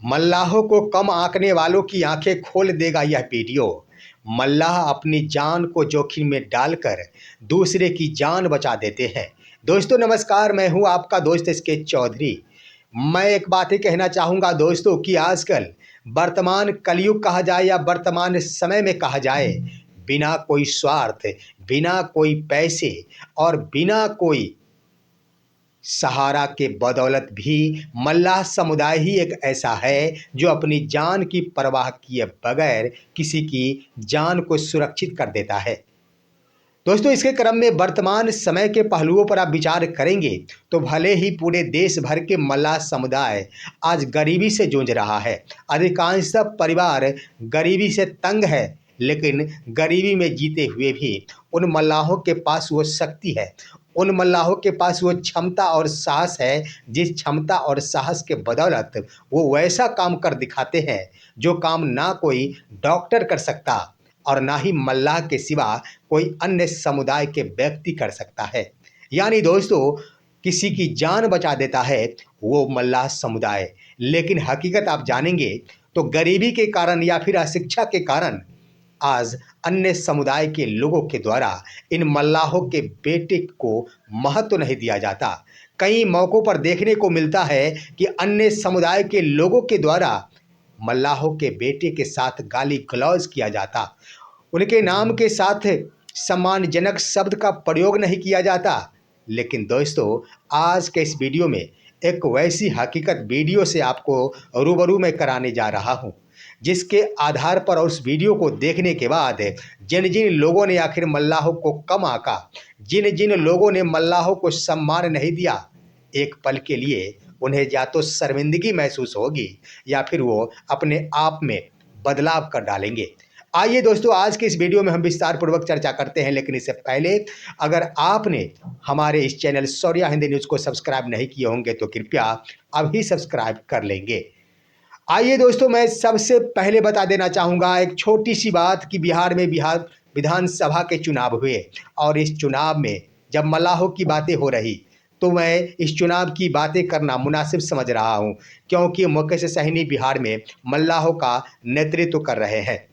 मल्लाहों को कम आंकने वालों की आंखें खोल देगा यह वीडियो। मल्लाह अपनी जान को जोखिम में डालकर दूसरे की जान बचा देते हैं। दोस्तों नमस्कार, मैं हूं आपका दोस्त एसके चौधरी। मैं एक बात ही कहना चाहूँगा दोस्तों कि आजकल वर्तमान कलयुग कहा जाए या वर्तमान समय में कहा जाए, बिना कोई स्वार्थ, बिना कोई पैसे और बिना कोई सहारा के बदौलत भी मल्लाह समुदाय ही एक ऐसा है जो अपनी जान की परवाह किए बगैर किसी की जान को सुरक्षित कर देता है। दोस्तों इसके क्रम में वर्तमान समय के पहलुओं पर आप विचार करेंगे तो भले ही पूरे देश भर के मल्लाह समुदाय आज गरीबी से जूझ रहा है, अधिकांश परिवार गरीबी से तंग है, लेकिन गरीबी में जीते हुए भी उन मल्लाहों के पास वो शक्ति है, उन मल्लाहों के पास वो क्षमता और साहस है, जिस क्षमता और साहस के बदौलत वो वैसा काम कर दिखाते हैं जो काम ना कोई डॉक्टर कर सकता और ना ही मल्लाह के सिवा कोई अन्य समुदाय के व्यक्ति कर सकता है। यानी दोस्तों किसी की जान बचा देता है वो मल्लाह समुदाय। लेकिन हकीकत आप जानेंगे तो गरीबी के कारण या फिर अशिक्षा के कारण आज अन्य समुदाय के लोगों के द्वारा इन मल्लाहों के बेटे को महत्व नहीं दिया जाता। कई मौक़ों पर देखने को मिलता है कि अन्य समुदाय के लोगों के द्वारा मल्लाहों के बेटे के साथ गाली गलौज किया जाता, उनके नाम के साथ सम्मानजनक शब्द का प्रयोग नहीं किया जाता। लेकिन दोस्तों आज के इस वीडियो में एक वैसी हकीकत वीडियो से आपको रूबरू में कराने जा रहा हूं, जिसके आधार पर और उस वीडियो को देखने के बाद जिन जिन लोगों ने आखिर मल्लाहों को कम आंका, जिन जिन लोगों ने मल्लाहों को सम्मान नहीं दिया, एक पल के लिए उन्हें या तो शर्मिंदगी महसूस होगी या फिर वो अपने आप में बदलाव कर डालेंगे। आइए दोस्तों आज के इस वीडियो में हम विस्तार पूर्वक चर्चा करते हैं, लेकिन इससे पहले अगर आपने हमारे इस चैनल शौर्या हिंदी न्यूज़ को सब्सक्राइब नहीं किए होंगे तो कृपया अभी सब्सक्राइब कर लेंगे। आइए दोस्तों मैं सबसे पहले बता देना चाहूँगा एक छोटी सी बात कि बिहार विधानसभा के चुनाव हुए और इस चुनाव में जब मल्लाहों की बातें हो रही तो मैं इस चुनाव की बातें करना मुनासिब समझ रहा हूँ, क्योंकि मुकेश सहनी बिहार में मल्लाहों का नेतृत्व कर रहे हैं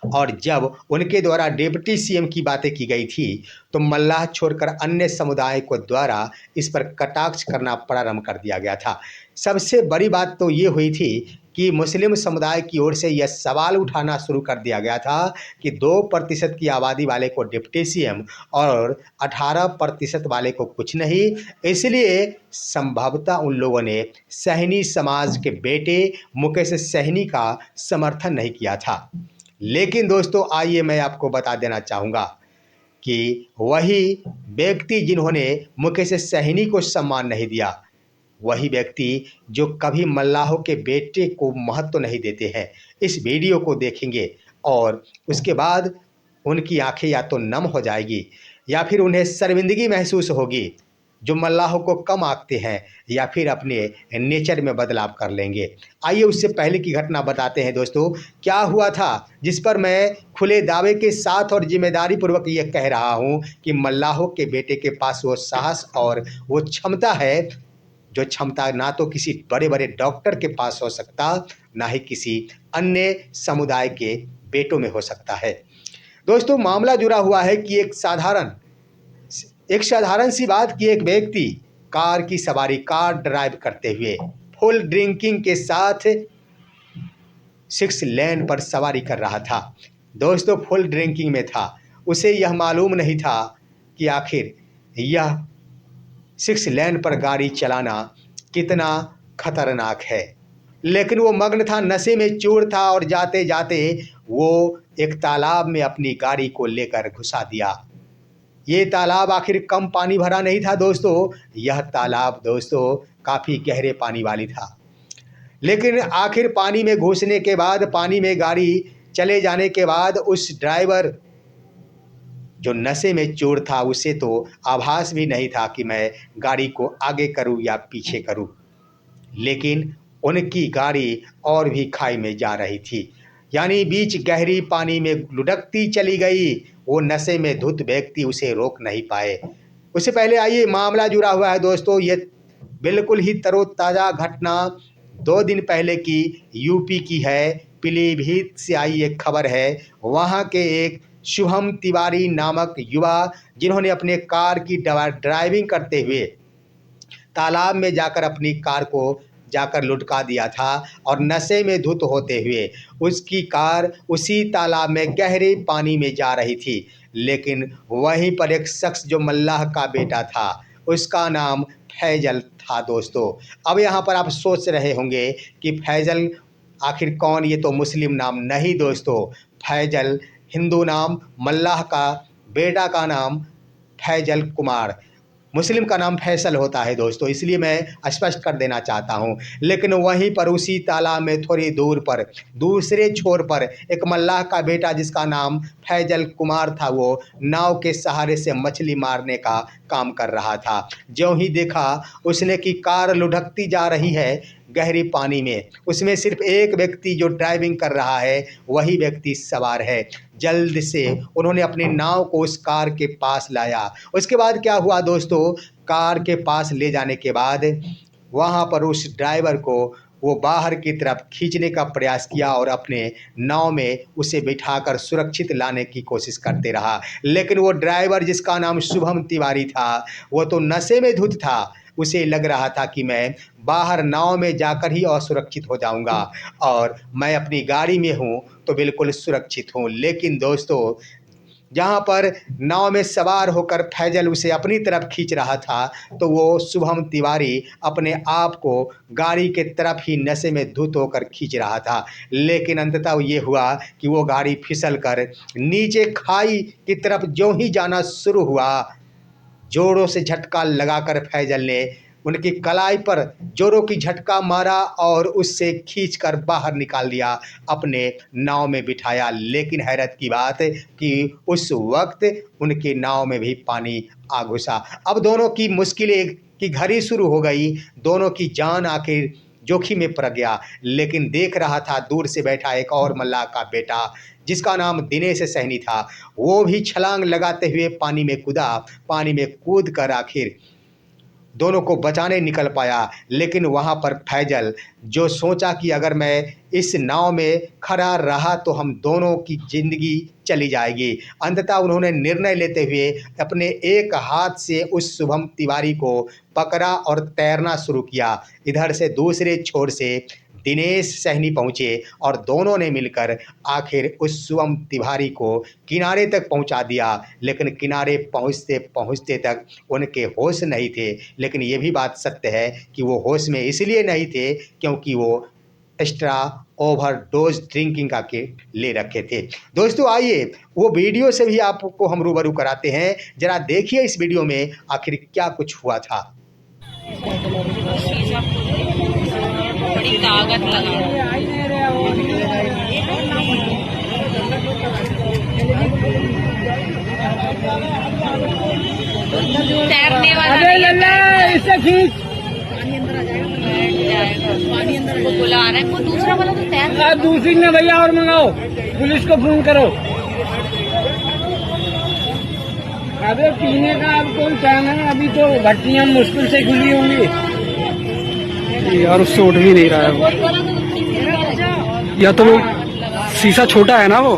और जब उनके द्वारा डिप्टी सीएम की बातें की गई थी तो मल्लाह छोड़कर अन्य समुदाय को द्वारा इस पर कटाक्ष करना प्रारंभ कर दिया गया था। सबसे बड़ी बात तो ये हुई थी कि मुस्लिम समुदाय की ओर से यह सवाल उठाना शुरू कर दिया गया था कि 2% की आबादी वाले को डिप्टी सीएम और 18% वाले को कुछ नहीं, इसलिए संभवतः उन लोगों ने सहनी समाज के बेटे मुकेश सहनी का समर्थन नहीं किया था। लेकिन दोस्तों आइए मैं आपको बता देना चाहूँगा कि वही व्यक्ति जिन्होंने मुकेश सहनी को सम्मान नहीं दिया, वही व्यक्ति जो कभी मल्लाहों के बेटे को महत्व नहीं देते हैं, इस वीडियो को देखेंगे और उसके बाद उनकी आंखें या तो नम हो जाएगी या फिर उन्हें शर्मिंदगी महसूस होगी जो मल्लाहों को कम आंकते हैं, या फिर अपने नेचर में बदलाव कर लेंगे। आइए उससे पहले की घटना बताते हैं दोस्तों क्या हुआ था, जिस पर मैं खुले दावे के साथ और जिम्मेदारी पूर्वक ये कह रहा हूँ कि मल्लाहों के बेटे के पास वो साहस और वो क्षमता है जो क्षमता ना तो किसी बड़े बड़े डॉक्टर के पास हो सकता, ना ही किसी अन्य समुदाय के बेटों में हो सकता है। दोस्तों मामला जुड़ा हुआ है कि एक साधारण सी बात कि एक व्यक्ति कार ड्राइव करते हुए फुल ड्रिंकिंग के साथ 6 लेन पर सवारी कर रहा था। दोस्तों फुल ड्रिंकिंग में था, उसे यह मालूम नहीं था कि आखिर यह 6 लेन पर गाड़ी चलाना कितना खतरनाक है, लेकिन वो मग्न था, नशे में चूर था और जाते जाते वो एक तालाब में अपनी गाड़ी को लेकर घुसा दिया। ये तालाब आखिर कम पानी भरा नहीं था दोस्तों, यह तालाब दोस्तों काफ़ी गहरे पानी वाली था। लेकिन आखिर पानी में घुसने के बाद, पानी में गाड़ी चले जाने के बाद उस ड्राइवर जो नशे में चूर था उसे तो आभास भी नहीं था कि मैं गाड़ी को आगे करूं या पीछे करूं, लेकिन उनकी गाड़ी और भी खाई में जा रही थी, यानी बीच गहरी पानी में लुढ़कती चली गई। वो नशे में धुत व्यक्ति उसे रोक नहीं पाए। उससे पहले आइए मामला जुड़ा हुआ है दोस्तों, ये बिल्कुल ही तरोताज़ा घटना 2 दिन पहले की यूपी की है, पीलीभीत से आई एक खबर है। वहाँ के एक शुभम तिवारी नामक युवा, जिन्होंने अपने कार की ड्राइविंग करते हुए तालाब में जाकर अपनी कार को जाकर लुढ़का दिया था और नशे में धुत होते हुए उसकी कार उसी तालाब में गहरे पानी में जा रही थी। लेकिन वहीं पर एक शख्स जो मल्लाह का बेटा था, उसका नाम फैजल था दोस्तों। अब यहाँ पर आप सोच रहे होंगे कि फैजल आखिर कौन, ये तो मुस्लिम नाम नहीं दोस्तों। फैजल हिंदू नाम, मल्लाह का बेटा का नाम फैजल कुमार, मुस्लिम का नाम फैसल होता है दोस्तों, इसलिए मैं स्पष्ट कर देना चाहता हूं। लेकिन वहीं पर उसी तालाब में थोड़ी दूर पर दूसरे छोर पर एक मल्लाह का बेटा जिसका नाम फैजल कुमार था, वो नाव के सहारे से मछली मारने का काम कर रहा था। ज्यों ही देखा उसने कि कार लुढ़कती जा रही है गहरी पानी में, उसमें सिर्फ एक व्यक्ति जो ड्राइविंग कर रहा है वही व्यक्ति सवार है। जल्द से उन्होंने अपनी नाव को उस कार के पास लाया। उसके बाद क्या हुआ दोस्तों, कार के पास ले जाने के बाद वहाँ पर उस ड्राइवर को वो बाहर की तरफ खींचने का प्रयास किया और अपने नाव में उसे बिठाकर सुरक्षित लाने की कोशिश करते रहा। लेकिन वो ड्राइवर जिसका नाम शुभम तिवारी था, वो तो नशे में धुत था। उसे लग रहा था कि मैं बाहर नाव में जाकर ही असुरक्षित हो जाऊंगा और मैं अपनी गाड़ी में हूं तो बिल्कुल सुरक्षित हूं। लेकिन दोस्तों, जहाँ पर नाव में सवार होकर फैजल उसे अपनी तरफ खींच रहा था, तो वो शुभम तिवारी अपने आप को गाड़ी के तरफ ही नशे में धुत होकर खींच रहा था। लेकिन अंततः ये हुआ कि वो गाड़ी फिसल कर नीचे खाई की तरफ ज्यों ही जाना शुरू हुआ, जोरों से झटका लगाकर फैजल ने उनकी कलाई पर जोरों की झटका मारा और उससे खींचकर बाहर निकाल दिया, अपने नाव में बिठाया। लेकिन हैरत की बात कि उस वक्त उनकी नाव में भी पानी आ घुसा। अब दोनों की मुश्किलें की घड़ी शुरू हो गई, दोनों की जान आखिर जोखिम में पड़ गया। लेकिन देख रहा था दूर से बैठा एक और मल्लाह का बेटा जिसका नाम दिनेश सहनी था, वो भी छलांग लगाते हुए पानी में कूदा। पानी में कूद कर आखिर दोनों को बचाने निकल पाया। लेकिन वहाँ पर फैजल जो सोचा कि अगर मैं इस नाव में खड़ा रहा तो हम दोनों की ज़िंदगी चली जाएगी, अंततः उन्होंने निर्णय लेते हुए अपने एक हाथ से उस शुभम तिवारी को पकड़ा और तैरना शुरू किया। इधर से दूसरे छोर से दिनेश सहनी पहुँचे और दोनों ने मिलकर आखिर उस शुभम तिवारी को किनारे तक पहुँचा दिया। लेकिन किनारे पहुँचते पहुँचते तक उनके होश नहीं थे। लेकिन ये भी बात सत्य है कि वो होश में इसलिए नहीं थे क्योंकि वो एक्स्ट्रा ओवरडोज ड्रिंकिंग का के ले रखे थे। दोस्तों आइए वो वीडियो से भी आपको हम रूबरू कराते हैं, जरा देखिए इस वीडियो में आखिर क्या कुछ हुआ था। बड़ी ताकत लगा तैरने वाला इससे खींच पानी अंदर को बुला रहा है, को दूसरा वाला तो तैर दूसरी में भैया और मंगाओ, पुलिस को फोन करो। अबे पीने का अब कोई टाइम है, अभी तो भट्टियां मुश्किल से खुली होंगी यार, उससे उठ भी नहीं रहा है वो। या तो वो शीशा छोटा है ना, वो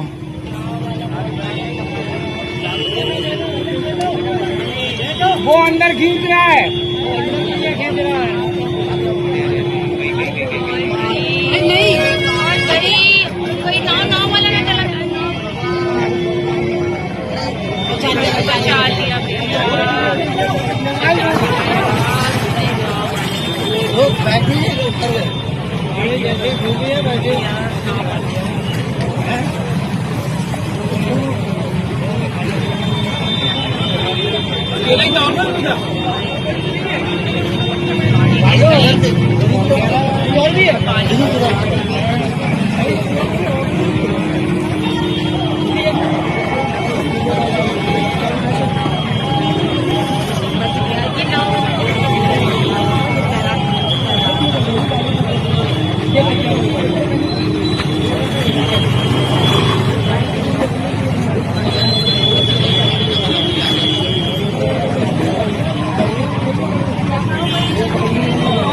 अंदर खींच रहा है। नहीं कोई नाव वाला ना चला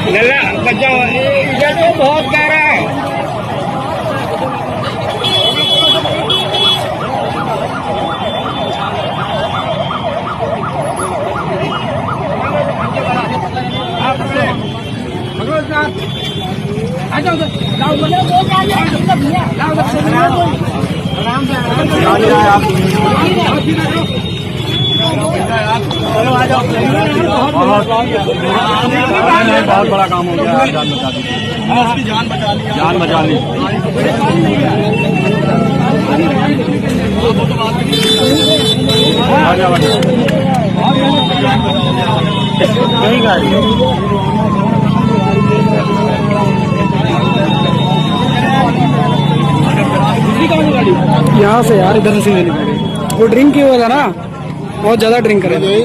नल्ला इधर तो बहुत गहरा है। बहुत बड़ा काम हो गया, जान बचा दी, उसकी जान बचा ली, जान बचा ली। यही गाड़ी यहाँ से यार इधर से सीधे निकल गए। वो ड्रिंक किया हुआ था ना, बहुत ज्यादा ड्रिंक करे थे।